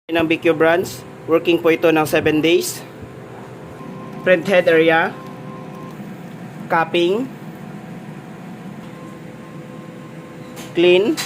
ng BQ branch. Working po ito ng 7 days. Front head area, capping, clean,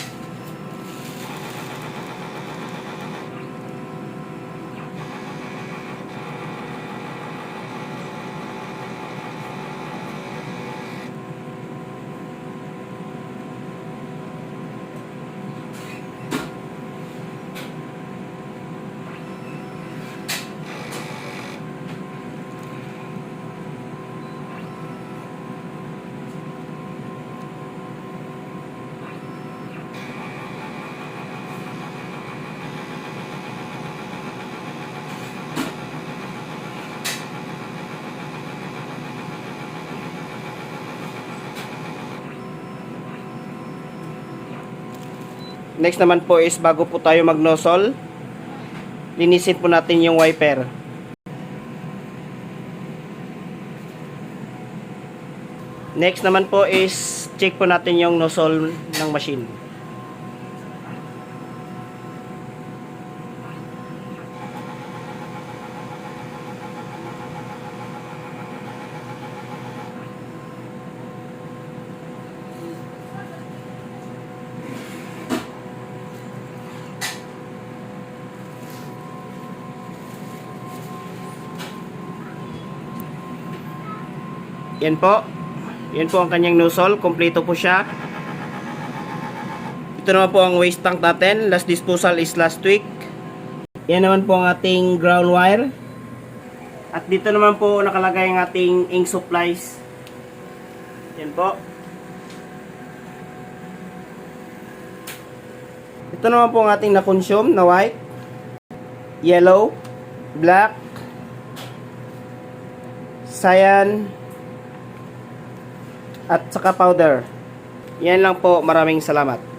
next naman po is bago po tayo mag nozzle, linisin po natin yung wiper. Next naman po is check po natin yung nozzle ng machine. Yan po. Yan po ang kanyang nozzle. Kompleto po siya. Ito naman po ang waste tank natin. Last disposal is last week. Yan naman po ang ating ground wire. At dito naman po nakalagay ang ating ink supplies. Yan po. Ito naman po ang ating na-consume na white, yellow, black, cyan, at saka powder. Yan lang po. Maraming salamat.